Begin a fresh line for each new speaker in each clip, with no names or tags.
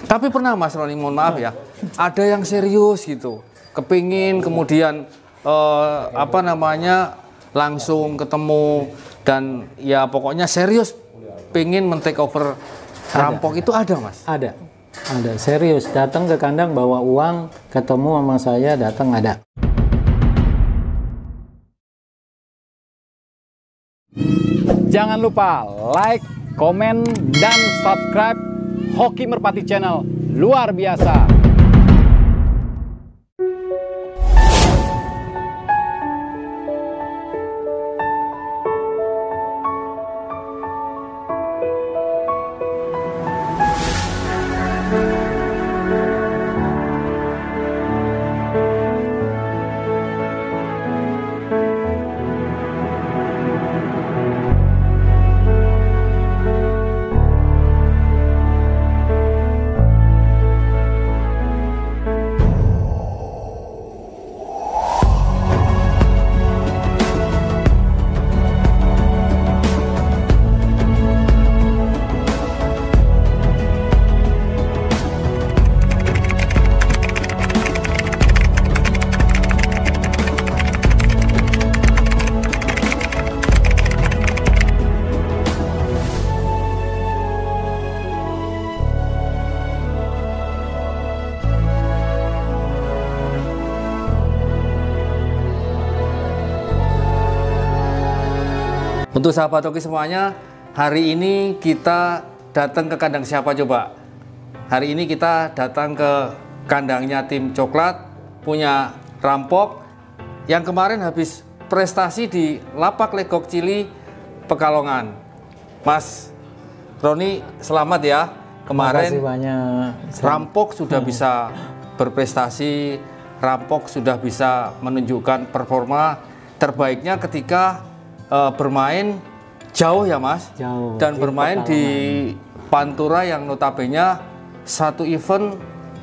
Tapi pernah Mas Roni, mohon maaf ya, ada yang serius gitu, kepingin kemudian langsung ketemu dan ya pokoknya serius pengen men-take over rampok itu ada Mas?
Ada serius, datang ke kandang bawa uang, ketemu sama saya, datang ada.
Jangan lupa like, komen, dan subscribe Hoki Merpati Channel. Luar biasa.
Untuk sahabat Hoki semuanya, hari ini kita datang ke kandang siapa coba? Hari ini kita datang ke kandangnya tim coklat, punya rampok yang kemarin habis prestasi di Lapak Legok Cili, Pekalongan. Mas Roni, selamat ya. Kemarin rampok sudah bisa berprestasi, rampok sudah bisa menunjukkan performa terbaiknya ketika bermain jauh ya Mas,
jauh,
dan bermain di Pantura yang notabene satu event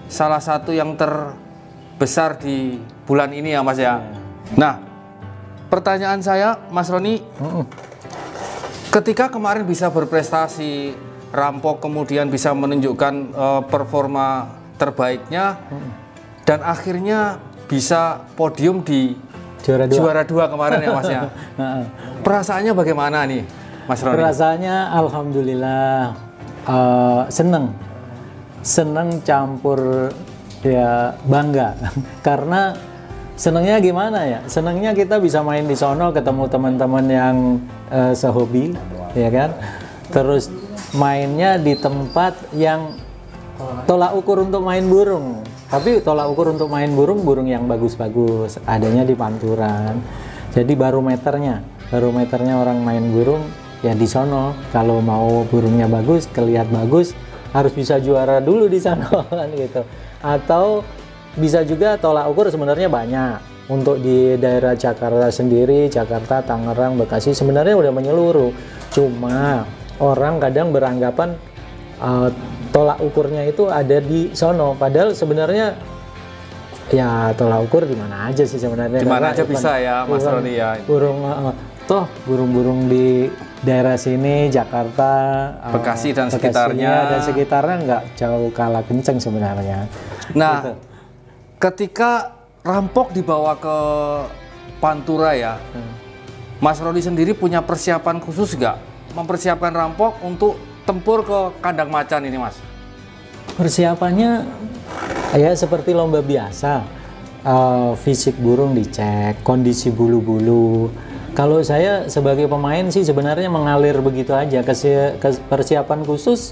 salah satu yang terbesar di bulan ini ya Mas ya. Nah, pertanyaan saya Mas Roni, ketika kemarin bisa berprestasi, rampok kemudian bisa menunjukkan performa terbaiknya dan akhirnya bisa podium di juara dua kemarin ya Mas ya. Perasaannya bagaimana nih Mas Roni?
Perasaannya alhamdulillah seneng campur ya bangga. Karena senengnya gimana ya? Senengnya kita bisa main di sono, ketemu teman-teman yang sehobi, ya kan? Terus mainnya di tempat yang tolak ukur untuk main burung. Tapi tolak ukur untuk main burung yang bagus-bagus adanya di Panturan. Jadi barometernya orang main burung ya di sono. Kalau mau burungnya bagus, kelihatan bagus, harus bisa juara dulu di sana kan gitu. Atau bisa juga tolak ukur sebenarnya banyak. Untuk di daerah Jakarta sendiri, Jakarta, Tangerang, Bekasi sebenarnya udah menyeluruh. Cuma orang kadang beranggapan tolak ukurnya itu ada di sono, padahal sebenarnya ya tolak ukur di mana aja sih sebenarnya.
Di mana aja bisa ya Mas Roni ya.
Burung di daerah sini Jakarta,
Bekasi dan sekitarnya
nggak jauh kalah kenceng sebenarnya.
Nah,
gitu.
Ketika rampok dibawa ke Pantura ya, Mas Roni sendiri punya persiapan khusus nggak mempersiapkan rampok untuk tempur ke kandang macan ini Mas?
Persiapannya ya seperti lomba biasa, fisik burung dicek, kondisi bulu-bulu. Kalau saya sebagai pemain sih sebenarnya mengalir begitu aja. Persiapan khusus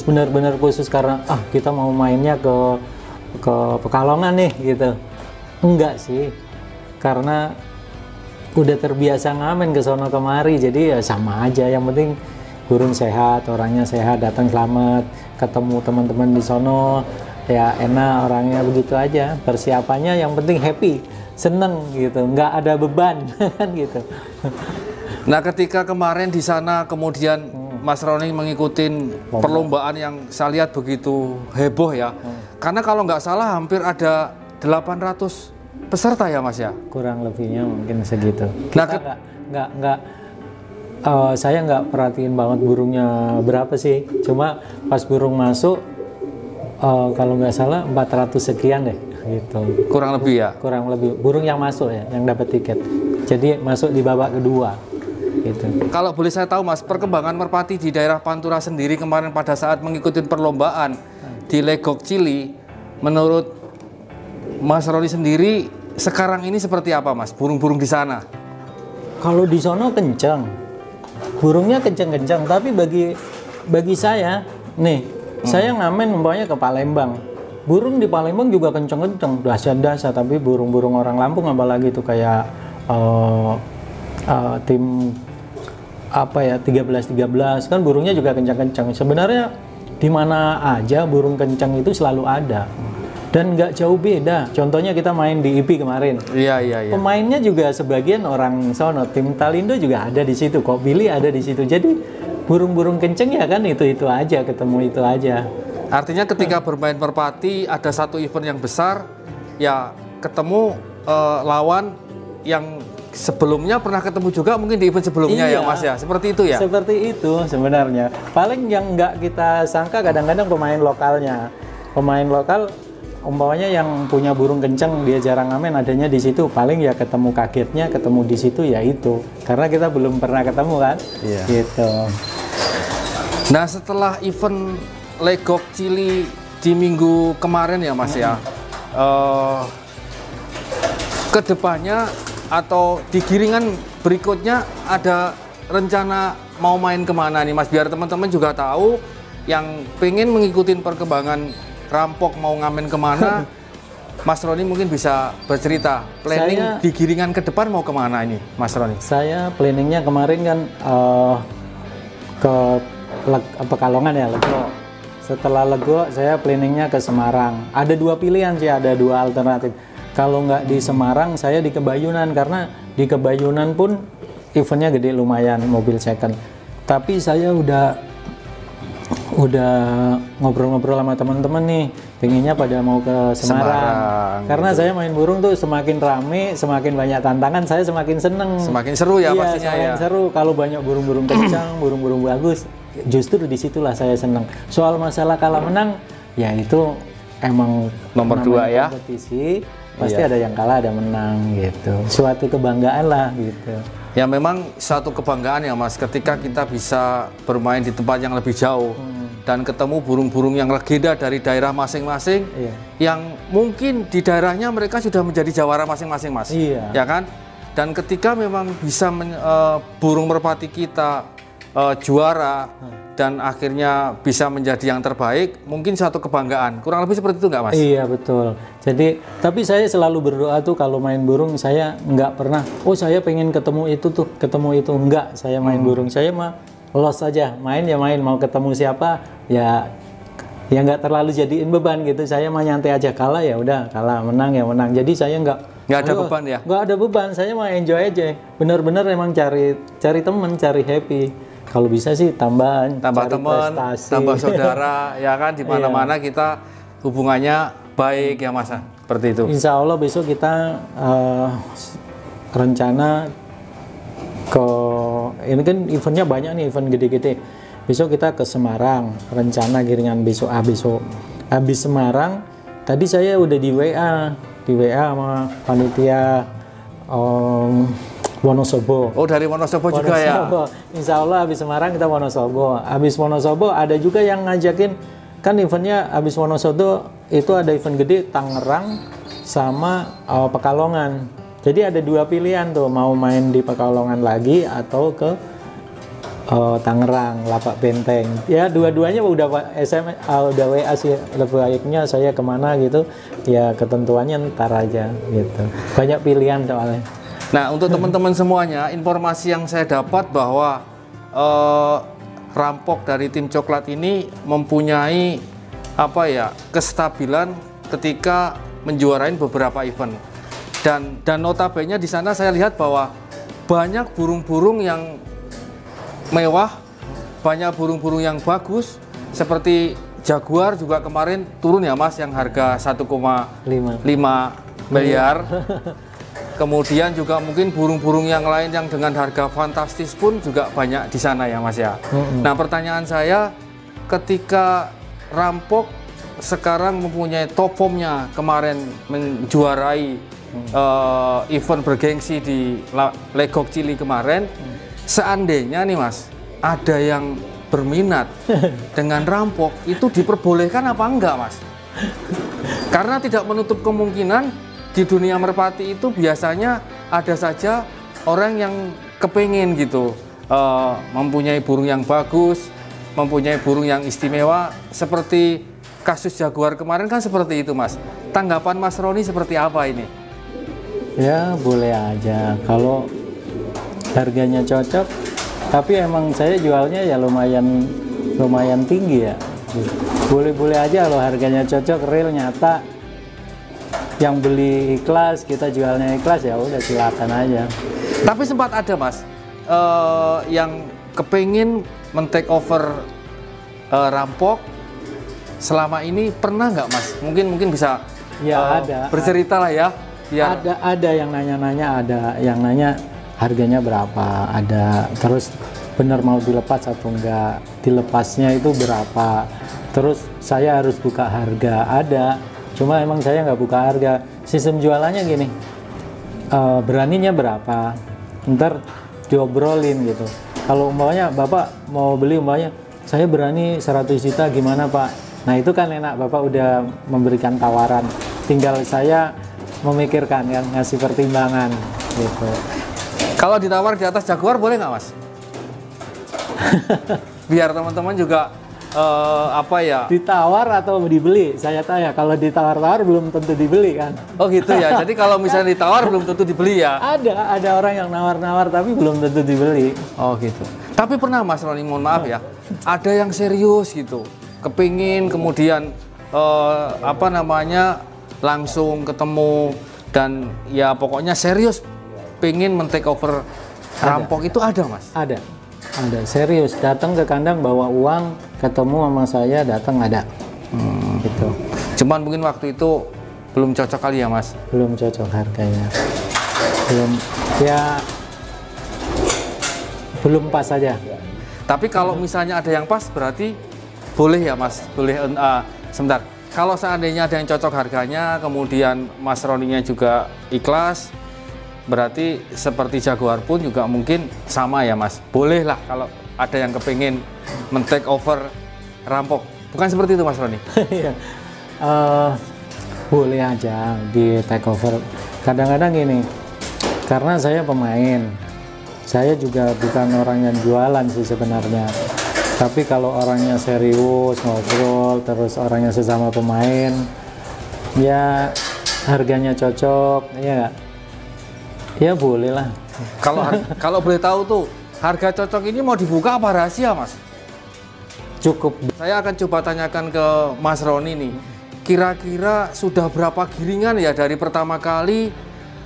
benar-benar khusus karena kita mau mainnya ke Pekalongan nih gitu. Enggak sih, karena udah terbiasa ngamen ke sono kemari, jadi ya sama aja. Yang penting burung sehat, orangnya sehat, datang selamat, ketemu teman-teman di sono, ya enak orangnya, begitu aja. Persiapannya yang penting happy, seneng gitu, nggak ada beban kan gitu.
Nah, ketika kemarin di sana kemudian Mas Roni mengikuti perlombaan yang saya lihat begitu heboh ya, karena kalau nggak salah hampir ada 800 peserta ya Mas ya?
Kurang lebihnya mungkin segitu.
Nah,
nggak saya nggak perhatiin banget burungnya berapa sih, cuma pas burung masuk kalau nggak salah 400 sekian deh gitu.
Kurang lebih ya.
Kurang lebih burung yang masuk ya, yang dapat tiket. Jadi masuk di babak kedua gitu.
Kalau boleh saya tahu Mas, perkembangan merpati di daerah Pantura sendiri kemarin pada saat mengikuti perlombaan di Legok Cili, menurut Mas Roni sendiri sekarang ini seperti apa Mas, burung-burung di sana?
Kalau di sono kencang, burungnya kencang-kencang, tapi bagi saya nih, saya ngamen umpamanya ke Palembang. Burung di Palembang juga kencang-kencang, dahsyat-dahsyat, tapi burung-burung orang Lampung apalagi itu kayak tim apa ya 13-13 kan burungnya juga kencang-kencang. Sebenarnya di mana aja burung kencang itu selalu ada dan nggak jauh beda. Contohnya kita main di IP kemarin.
Iya.
Pemainnya juga sebagian orang sono, tim Talindo juga ada di situ, kok Billy ada di situ. Jadi burung-burung kenceng ya kan itu aja, ketemu itu aja.
Artinya ketika bermain merpati ada satu event yang besar, ya ketemu lawan yang sebelumnya pernah ketemu juga mungkin di event sebelumnya ya Mas ya, seperti itu ya?
Seperti itu sebenarnya. Paling yang nggak kita sangka kadang-kadang pemain lokalnya. Pemain lokal umpamanya yang punya burung kencang dia jarang ngamen adanya di situ. Paling ya ketemu kagetnya ketemu di situ ya itu. Karena kita belum pernah ketemu kan?
Iya.
Gitu.
Nah setelah event Legok Cili di minggu kemarin ya Mas ya, kedepannya atau di giringan berikutnya ada rencana mau main kemana nih Mas, biar teman-teman juga tahu yang pengen mengikuti perkembangan Rampok mau ngamen kemana. Mas Roni mungkin bisa bercerita planning di giringan ke depan mau kemana ini Mas Roni?
Saya planningnya kemarin kan ke Pekalongan ya, Lego. Setelah Lego saya planningnya ke Semarang. Ada dua pilihan sih, ada dua alternatif. Kalau nggak di Semarang, saya di Kebayunan, karena di Kebayunan pun eventnya gede lumayan, mobil second. Tapi saya udah ngobrol-ngobrol sama teman-teman nih, pengennya pada mau ke Semarang. Karena saya main burung tuh semakin rame, semakin banyak tantangan, saya semakin seneng.
Semakin seru ya pastinya ya.
Semakin seru kalau banyak burung-burung kencang, burung-burung bagus. Justru disitulah saya seneng. Soal masalah kalah menang, ya itu emang
nomor dua ya.
Kompetisi. Pasti ada yang kalah, ada menang gitu. Suatu kebanggaan lah gitu.
Ya memang suatu kebanggaan ya Mas, ketika kita bisa bermain di tempat yang lebih jauh dan ketemu burung-burung yang legenda dari daerah masing-masing, yang mungkin di daerahnya mereka sudah menjadi jawara masing-masing Mas, ya kan? Dan ketika memang bisa burung merpati kita juara dan akhirnya bisa menjadi yang terbaik, mungkin satu kebanggaan. Kurang lebih seperti itu nggak Mas?
Iya betul. Jadi tapi saya selalu berdoa tuh kalau main burung, saya nggak pernah saya pengen ketemu itu tuh, ketemu itu, enggak. Saya main burung, saya mah los saja, main ya main, mau ketemu siapa ya nggak terlalu jadiin beban gitu. Saya mah nyantai aja, kalah ya udah kalah, menang ya menang. Jadi saya nggak
ada beban ya?
Nggak ada beban, saya mah enjoy aja. Bener-bener emang cari temen, cari happy. Kalau bisa sih tambah teman, tambah saudara,
ya kan, di mana-mana kita hubungannya baik ya Mas, seperti itu.
Insya Allah besok kita rencana ke, ini kan eventnya banyak nih, event gede-gede. Besok kita ke Semarang, rencana giringan besok. Habis Semarang, tadi saya udah di WA sama panitia Wonosobo.
Oh dari Wonosobo juga ya?
Insya Allah habis Semarang kita Wonosobo. Habis Wonosobo ada juga yang ngajakin, kan eventnya habis Wonosobo itu ada event gede Tangerang sama Pekalongan. Jadi ada dua pilihan tuh, mau main di Pekalongan lagi atau ke Tangerang, Lapak Benteng. Ya dua-duanya udah SMS, udah WA sih, lebih baiknya saya kemana gitu. Ya ketentuannya ntar aja gitu. Banyak pilihan soalnya.
Nah untuk teman-teman semuanya, informasi yang saya dapat bahwa Rampok dari tim coklat ini mempunyai kestabilan ketika menjuarain beberapa event, dan notabene di sana saya lihat bahwa banyak burung-burung yang mewah, banyak burung-burung yang bagus, seperti Jaguar juga kemarin turun ya Mas, yang harga 1,5 miliar. Kemudian juga mungkin burung-burung yang lain yang dengan harga fantastis pun juga banyak di sana ya Mas ya. Nah pertanyaan saya, ketika Rampok sekarang mempunyai top formnya, kemarin menjuarai event bergengsi di Legok Chili kemarin, seandainya nih Mas, ada yang berminat dengan rampok, itu diperbolehkan apa enggak Mas? Karena tidak menutup kemungkinan di dunia merpati itu biasanya ada saja orang yang kepengen gitu, mempunyai burung yang bagus, mempunyai burung yang istimewa, seperti kasus Jaguar kemarin kan seperti itu Mas. Tanggapan Mas Roni seperti apa ini?
Ya boleh aja kalau harganya cocok, tapi emang saya jualnya ya lumayan tinggi ya. Boleh-boleh aja kalau harganya cocok, real, nyata, yang beli ikhlas, kita jualnya ikhlas, ya udah silakan aja.
Tapi sempat ada Mas yang kepingin men-take over rampok selama ini, pernah nggak Mas? Mungkin bisa
ya ada
bercerita lah ya. Biar...
ada yang nanya-nanya, ada yang nanya harganya berapa, ada terus benar mau dilepas atau enggak, dilepasnya itu berapa, terus saya harus buka harga, ada, cuma emang saya nggak buka harga. Sistem jualannya gini, beraninya berapa, ntar diobrolin gitu. Kalau umpamanya Bapak mau beli, umpamanya saya berani 100 juta, gimana Pak? Nah itu kan enak, Bapak udah memberikan tawaran, tinggal saya memikirkan, yang ngasih pertimbangan gitu.
Kalau ditawar di atas Jaguar boleh nggak Mas? Biar teman-teman juga apa ya?
Ditawar atau dibeli? Saya tanya. Kalau ditawar-tawar belum tentu dibeli kan?
Oh gitu ya. Jadi kalau misalnya ditawar belum tentu dibeli ya?
Ada orang yang nawar-nawar tapi belum tentu dibeli.
Oh gitu. Tapi pernah Mas Roni, mohon maaf ya, ada yang serius gitu, kepingin kemudian apa namanya, langsung ketemu dan ya pokoknya serius pengen men-take over rampok, itu ada Mas?
Ada serius, datang ke kandang bawa uang, ketemu sama saya, datang ada. Gitu.
Cuman mungkin waktu itu belum cocok kali ya Mas?
Belum cocok harganya, belum pas saja.
Tapi kalau misalnya ada yang pas berarti boleh ya Mas? Boleh. Sebentar, kalau seandainya ada yang cocok harganya, kemudian Mas Roninya juga ikhlas, berarti seperti Jaguar pun juga mungkin sama ya Mas? Boleh lah kalau ada yang kepingin men-take over rampok. Bukan seperti itu Mas Roni?
Boleh aja di take over. Kadang-kadang gini, karena saya pemain, saya juga bukan orang yang jualan sih sebenarnya. Tapi kalau orangnya serius, ngobrol, terus orangnya sesama pemain, ya harganya cocok, ya nggak? Ya boleh lah.
Kalau boleh tahu tuh, harga cocok ini mau dibuka apa rahasia Mas?
Cukup.
Saya akan coba tanyakan ke Mas Roni nih, kira-kira sudah berapa giringan ya dari pertama kali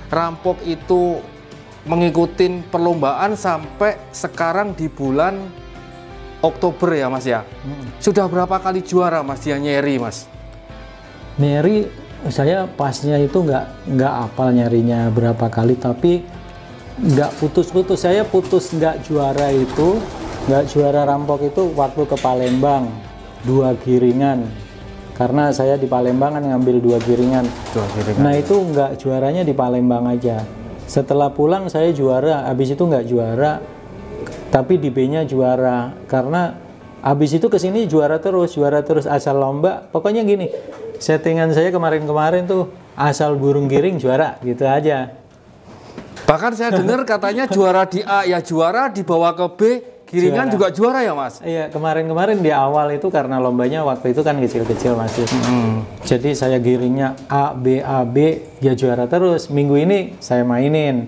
rampok itu mengikuti perlombaan sampai sekarang di bulan Oktober ya Mas ya? Sudah berapa kali juara Mas dia nyeri Mas?
Nyeri, saya pasnya itu nggak apal nyarinya berapa kali, tapi nggak putus-putus. Saya putus nggak juara itu, nggak juara rampok itu waktu ke Palembang, 2 giringan. Karena saya di Palembang kan ngambil 2 giringan. Nah itu nggak juaranya di Palembang aja. Setelah pulang saya juara, habis itu nggak juara, tapi di B-nya juara. Karena habis itu kesini juara terus asal lomba. Pokoknya gini, settingan saya kemarin-kemarin tuh asal burung giring juara gitu aja.
Bahkan saya dengar katanya juara di A ya juara, dibawa ke B giringan juga juara ya Mas?
Iya, kemarin-kemarin di awal itu karena lombanya waktu itu kan kecil-kecil masih. Jadi saya giringnya A, B, dia juara terus. Minggu ini saya mainin.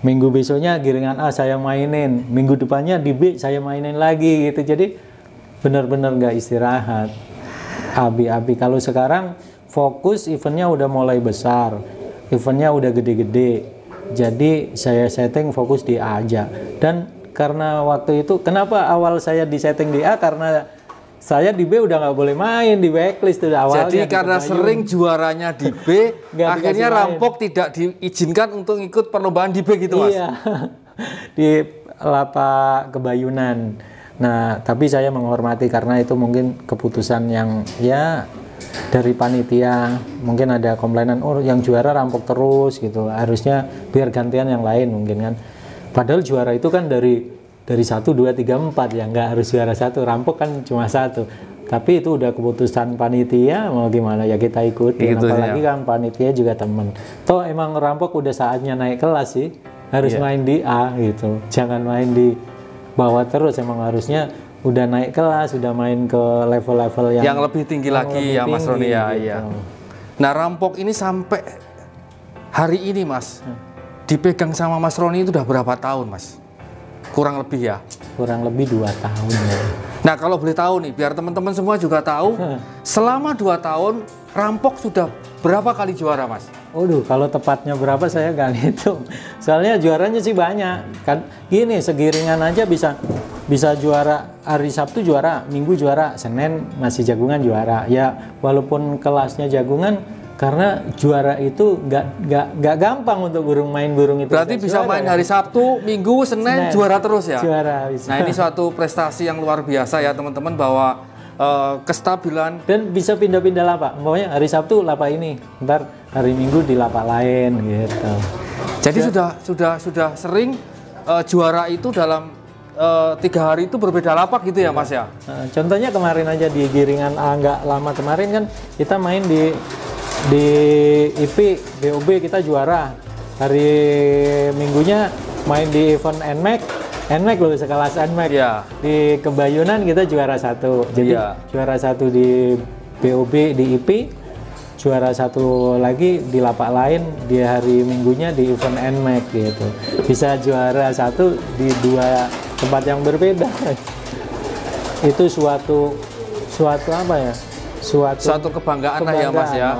Minggu besoknya giringan A saya mainin. Minggu depannya di B saya mainin lagi gitu. Jadi benar-benar nggak istirahat. Abi-abi. Kalau sekarang fokus eventnya udah mulai besar. Eventnya udah gede-gede. Jadi saya setting fokus di A aja. Dan karena waktu itu, kenapa awal saya di setting di A? Karena saya di B udah nggak boleh main, di backlist tuh awalnya.
Jadi karena sering juaranya di B, akhirnya rampok tidak diizinkan untuk ikut perlombaan di B gitu Mas?
Iya, di lapak Kebayunan. Nah, tapi saya menghormati karena itu mungkin keputusan yang ya dari panitia mungkin ada komplainan, oh yang juara rampok terus gitu, harusnya biar gantian yang lain mungkin kan. Padahal juara itu kan dari 1, 2, 3, 4 ya, nggak harus juara 1, rampok kan cuma 1. Tapi itu udah keputusan panitia, mau gimana ya kita ikutin.
Gitu,
apalagi
ya.
kan panitia juga temen. Toh emang rampok udah saatnya naik kelas sih, harus main di A gitu, jangan main di bawah terus. Emang harusnya udah naik kelas, udah main ke level-level yang
lebih tinggi lagi ya Mas Roni ya.
gitu.
Iya. Nah rampok ini sampai hari ini Mas dipegang sama Mas Roni itu udah berapa tahun Mas? Kurang lebih ya?
Kurang lebih 2 tahun ya.
Nah kalau boleh tahu nih, biar teman-teman semua juga tahu, selama 2 tahun rampok sudah berapa kali juara Mas?
Waduh, kalau tepatnya berapa saya nggak ngitung. Soalnya juaranya sih banyak. Kan gini, segiringan aja bisa juara, hari Sabtu juara, Minggu juara, Senin masih jagungan juara. Ya walaupun kelasnya jagungan, karena juara itu nggak gampang untuk main burung itu.
Berarti bisa main hari Sabtu, Minggu, Senin juara terus ya?
Juara bisa.
Nah ini suatu prestasi yang luar biasa ya teman-teman, bahwa kestabilan.
Dan bisa pindah-pindah lapak. Pokoknya hari Sabtu lapak ini, ntar hari Minggu di lapak lain gitu.
Jadi sudah sering juara itu dalam 3 hari itu berbeda lapak gitu ya Mas ya?
Contohnya kemarin aja di Giringan A, nggak lama kemarin kan kita main di IP BOB, kita juara. Hari Minggunya main di event NMAX loh, sekelas NMAX.
Iya.
Di Kebayunan kita juara 1. Jadi juara 1 di BOB di IP, juara 1 lagi di lapak lain di hari Minggunya di event NMAX gitu. Bisa juara 1 di 2 tempat yang berbeda. Itu suatu apa ya?
Suatu kebanggaan lah ya Mas ya.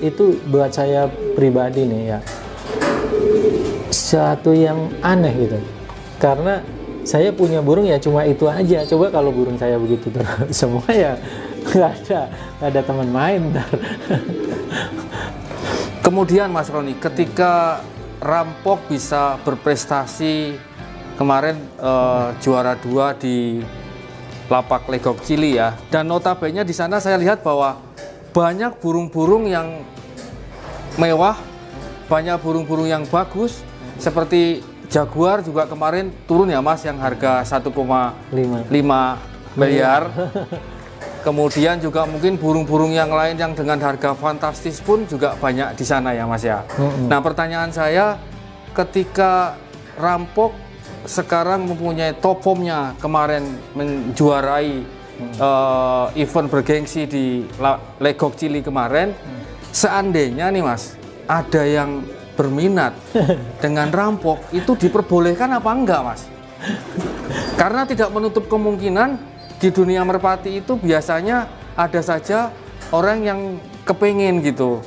Itu buat saya pribadi nih ya, satu yang aneh gitu, karena saya punya burung ya cuma itu aja. Coba kalau burung saya begitu terus semua ya nggak ada teman main ntar.
Kemudian Mas Roni, ketika rampok bisa berprestasi kemarin juara 2 di lapak Legok Cili ya, dan notabene di sana saya lihat bahwa banyak burung-burung yang mewah, banyak burung-burung yang bagus, seperti jaguar juga kemarin turun ya Mas, yang harga 1,5 miliar. Kemudian juga mungkin burung-burung yang lain yang dengan harga fantastis pun juga banyak di sana ya Mas ya. Nah pertanyaan saya, ketika rampok sekarang mempunyai top formnya, kemarin menjuarai event bergengsi di Legok Cili kemarin, seandainya nih Mas ada yang berminat dengan rampok, itu diperbolehkan apa enggak Mas? Karena tidak menutup kemungkinan di dunia merpati itu biasanya ada saja orang yang kepengen gitu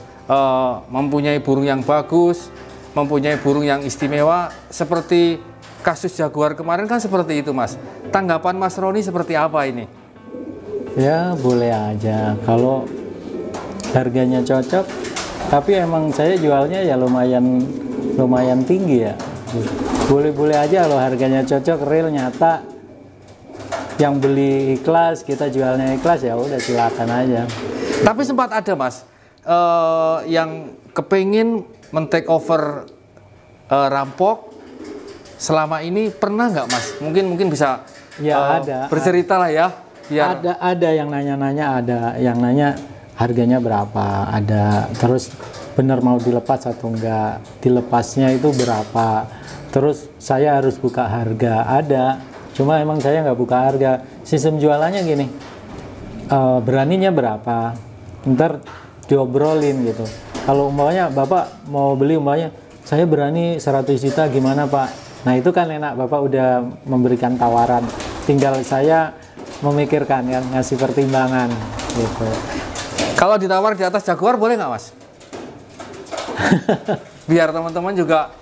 mempunyai burung yang bagus, mempunyai burung yang istimewa, seperti kasus jaguar kemarin kan seperti itu Mas. Tanggapan Mas Roni seperti apa ini?
Ya boleh aja kalau harganya cocok, tapi emang saya jualnya ya lumayan tinggi ya. Boleh-boleh aja kalau harganya cocok, real, nyata, yang beli ikhlas, kita jualnya ikhlas, ya udah silakan aja.
Tapi sempat ada Mas yang kepengin men-take over rampok selama ini, pernah nggak Mas? Mungkin bisa
ya ada
bercerita lah ya. Biar...
Ada yang nanya-nanya, ada yang nanya harganya berapa, ada terus benar mau dilepas atau enggak, dilepasnya itu berapa, terus saya harus buka harga, ada. Cuma emang saya nggak buka harga. Sistem jualannya gini, beraninya berapa, ntar diobrolin gitu. Kalau umpamanya Bapak mau beli, umpamanya saya berani 100 juta, gimana Pak? Nah itu kan enak, Bapak udah memberikan tawaran, tinggal saya memikirkan, yang ngasih pertimbangan gitu.
Kalau ditawar di atas jaguar boleh nggak Mas? Biar teman-teman juga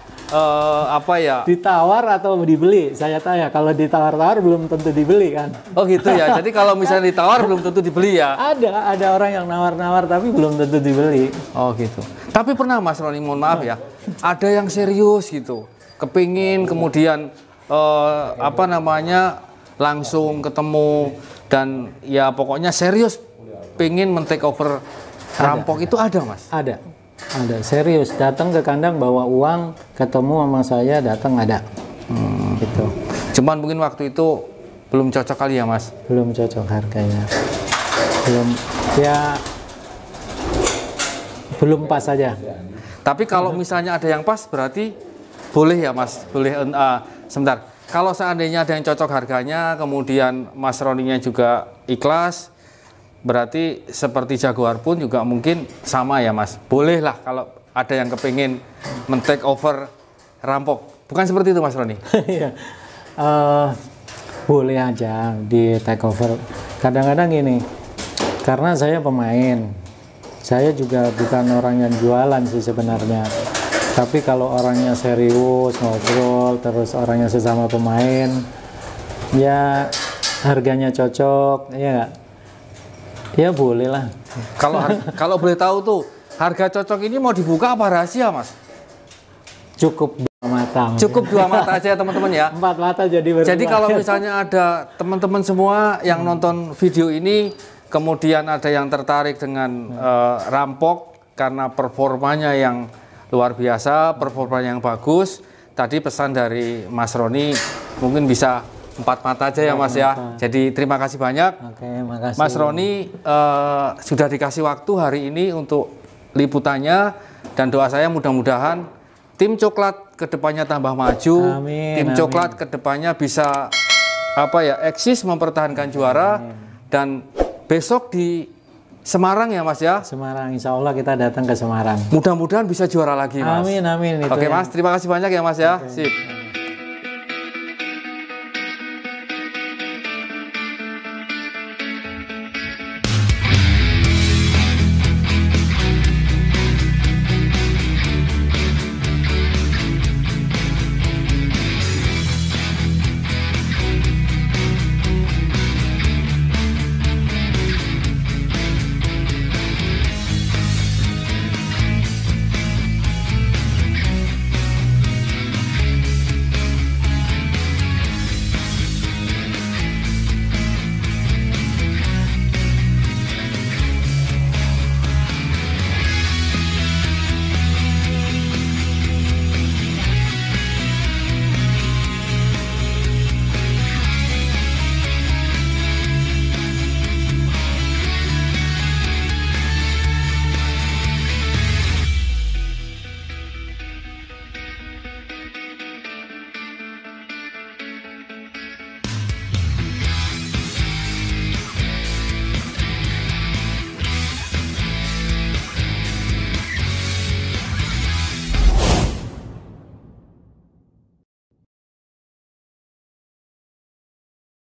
apa ya?
Ditawar atau dibeli? Saya tanya. Kalau ditawar-tawar belum tentu dibeli kan?
Oh gitu ya. Jadi kalau misalnya ditawar belum tentu dibeli ya?
Ada orang yang nawar-nawar tapi belum tentu dibeli.
Oh gitu. Tapi pernah Mas Roni, mohon maaf ya, ada yang serius gitu, kepingin kemudian apa namanya langsung ketemu dan ya pokoknya serius pengen men-take over rampok itu ada Mas?
Ada serius, datang ke kandang bawa uang, ketemu sama saya, datang ada. Gitu.
Cuman mungkin waktu itu belum cocok kali ya Mas?
Belum cocok harganya, belum pas saja.
Tapi kalau misalnya ada yang pas berarti boleh ya Mas? Boleh. Sebentar, kalau seandainya ada yang cocok harganya, kemudian Mas Roninya juga ikhlas, berarti seperti Jaguar pun juga mungkin sama ya Mas? Boleh lah kalau ada yang kepingin men-take over rampok. Bukan seperti itu Mas Roni?
Boleh aja di take over. Kadang-kadang gini, karena saya pemain, saya juga bukan orang yang jualan sih sebenarnya. Tapi kalau orangnya serius, ngobrol, terus orangnya sesama pemain, ya harganya cocok, ya nggak? Ya boleh lah.
Kalau boleh tahu tuh, harga cocok ini mau dibuka apa rahasia Mas?
Cukup 2 mata.
Cukup 2 mata aja teman-teman ya.
4 mata jadi berubah.
Jadi kalau misalnya ada teman-teman semua yang nonton video ini, kemudian ada yang tertarik dengan rampok karena performanya yang luar biasa, performanya yang bagus. Tadi pesan dari Mas Roni mungkin bisa 4 mata aja ya Mas ya. Jadi terima kasih banyak.
Oke, makasih.
Mas Roni sudah dikasih waktu hari ini untuk liputannya, dan doa saya mudah-mudahan tim coklat kedepannya tambah maju.
Amin,
tim coklat kedepannya bisa eksis mempertahankan juara. Dan besok di Semarang ya Mas ya.
Semarang, insya Allah kita datang ke Semarang.
Mudah-mudahan bisa juara lagi Mas.
Amin.
Oke Mas, terima kasih banyak ya Mas ya. Sip.